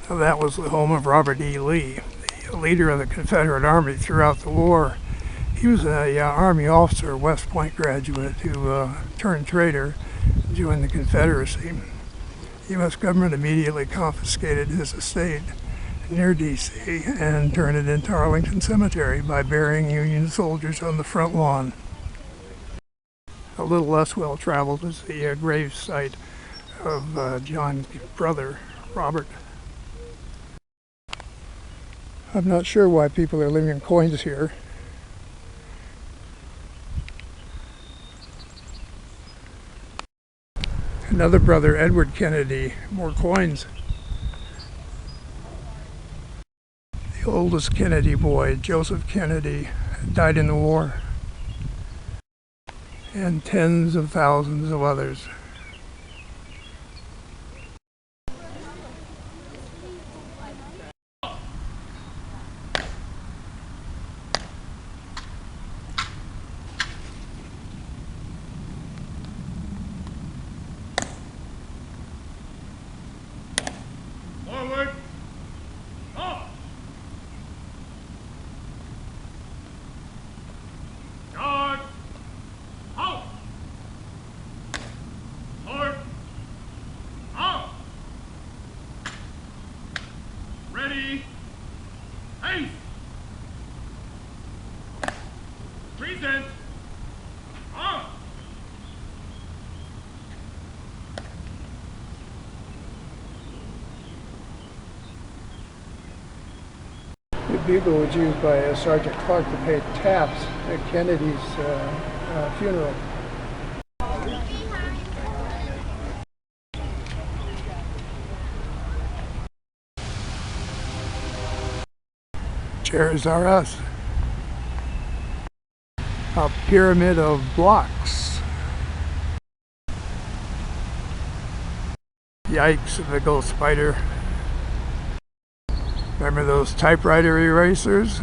Now, that was the home of Robert E. Lee, the leader of the Confederate Army throughout the war. He was an Army officer, West Point graduate, who turned traitor, joined the Confederacy. The U.S. government immediately confiscated his estate near D.C. and turned it into Arlington Cemetery by burying Union soldiers on the front lawn. A little less well-traveled is the grave site of John's brother, Robert. I'm not sure why people are leaving coins here. Another brother, Edward Kennedy, more coins. The oldest Kennedy boy, Joseph Kennedy, died in the war. And tens of thousands of others. Forward! Up! Guard! Out! Forward! Out! Ready! Haste! Present! Out! The bugle was used by Sergeant Clark to pay taps at Kennedy's funeral. Chairs are us. A pyramid of blocks. Yikes, a big old spider. Remember those typewriter erasers?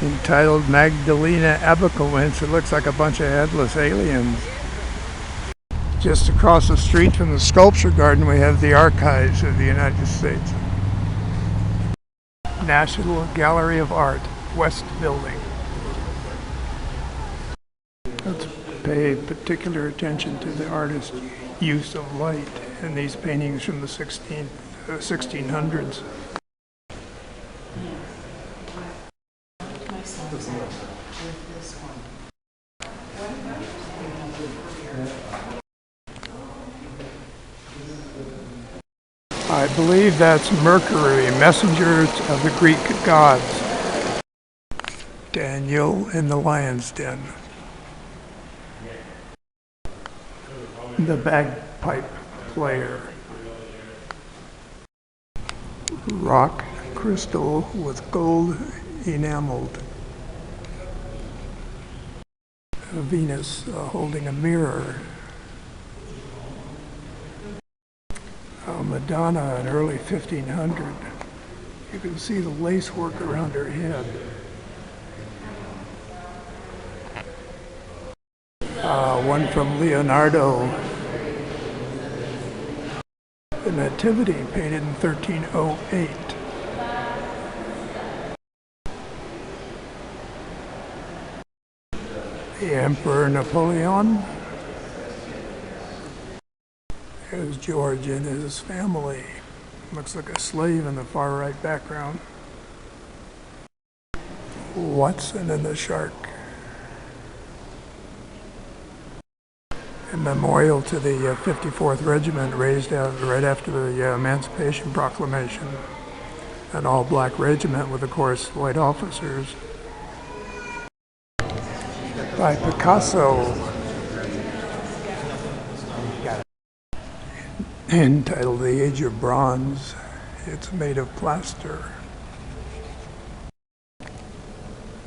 Entitled Magdalena Abacowitz. It looks like a bunch of headless aliens. Just across the street from the sculpture garden, we have the Archives of the United States. National Gallery of Art, West Building. Let's pay particular attention to the artist's use of light in these paintings from the 1600s. I believe that's Mercury, messenger of the Greek gods. Daniel in the lion's den. The bagpipe player. Rock crystal with gold enameled. Venus holding a mirror. Madonna in early 1500. You can see the lace work around her head. One from Leonardo. The Nativity, painted in 1308. The Emperor Napoleon. There's George and his family. Looks like a slave in the far right background. Watson and the shark. A memorial to the 54th Regiment raised out right after the Emancipation Proclamation. An all-black regiment with, of course, white officers. By Picasso. Entitled The Age of Bronze. It's made of plaster.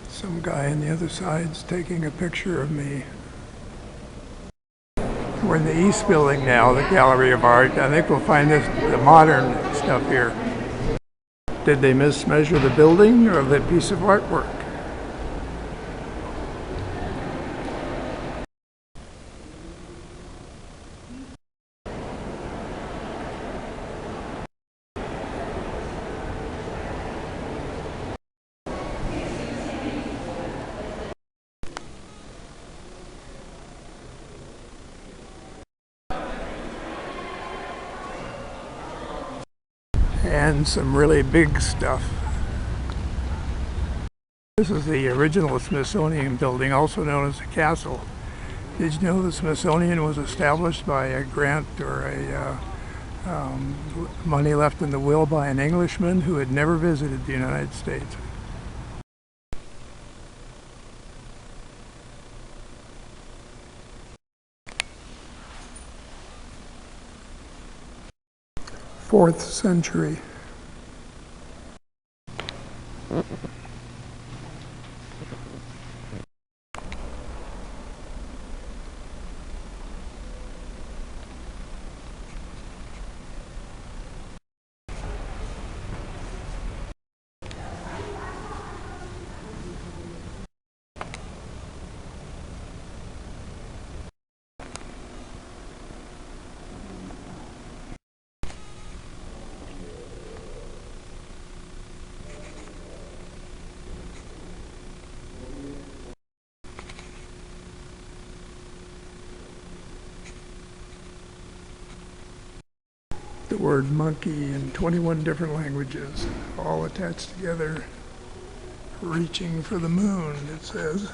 Some guy on the other side's taking a picture of me. We're in the East Building now, the Gallery of Art. I think we'll find the modern stuff here. Did they mismeasure the building or the piece of artwork? and some really big stuff. This is the original Smithsonian building, also known as the castle. Did you know the Smithsonian was established by a grant or money left in the will by an Englishman who had never visited the United States? Fourth century. The word monkey in 21 different languages, all attached together, reaching for the moon, it says.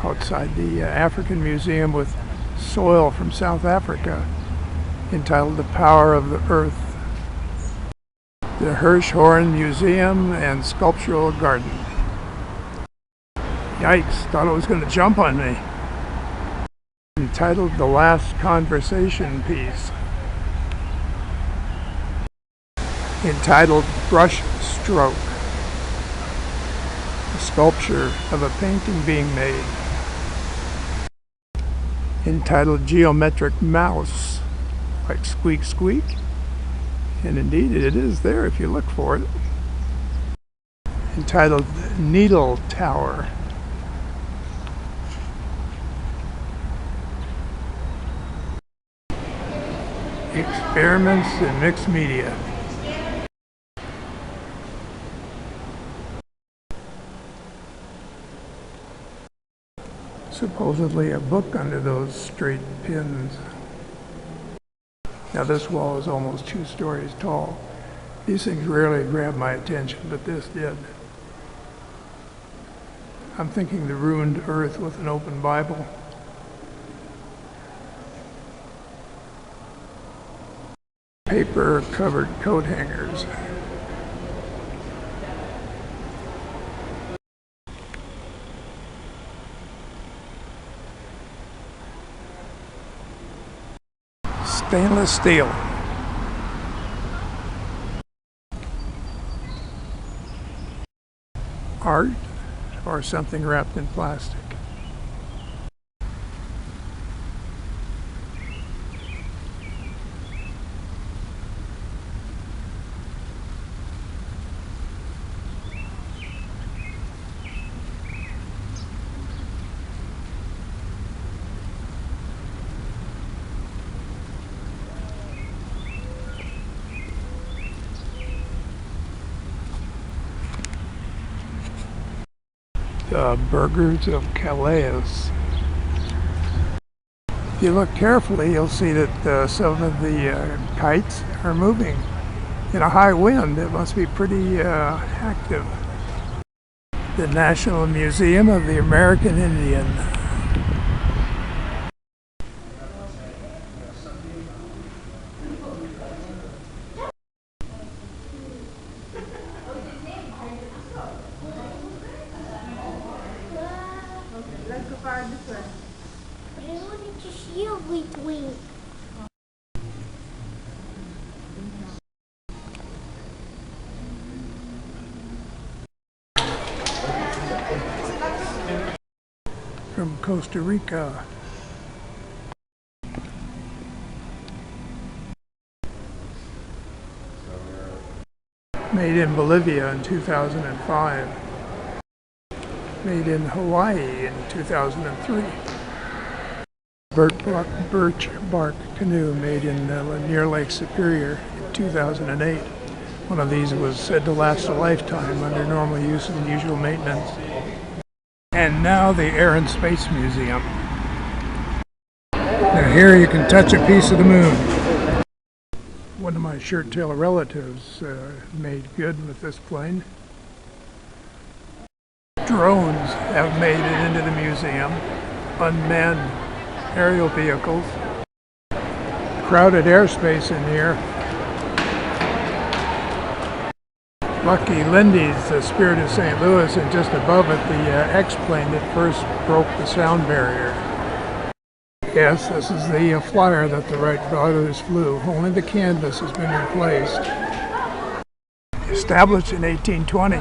Outside the African Museum with soil from South Africa entitled The Power of the Earth. The Hirshhorn Museum and Sculptural Garden. Yikes, thought it was going to jump on me. Entitled The Last Conversation Piece. Entitled Brush Stroke. A sculpture of a painting being made. Entitled Geometric Mouse, like squeak squeak, and indeed it is there if you look for it. Entitled Needle Tower. Experiments in Mixed Media. Supposedly a book under those straight pins. Now this wall is almost 2 stories tall. These things rarely grab my attention, but this did. I'm thinking the ruined earth with an open Bible. Paper-covered coat hangers. Stainless steel. Art or something wrapped in plastic. The Burghers of Calais. If you look carefully, you'll see that some of the kites are moving in a high wind. It must be pretty active. The National Museum of the American Indian. probably twins. From Costa Rica. Made in Bolivia in 2005. Made in Hawaii in 2003. Birch bark canoe made in near Lake Superior in 2008. One of these was said to last a lifetime under normal use and usual maintenance. And now the Air and Space Museum. Now here you can touch a piece of the moon. One of my shirt tail relatives made good with this plane. Drones have made it into the museum. Unmanned aerial vehicles. Crowded airspace in here. Lucky Lindy's the Spirit of St. Louis, and just above it the X-plane that first broke the sound barrier. Yes, this is the flyer that the Wright brothers flew. Only the canvas has been replaced. Established in 1820.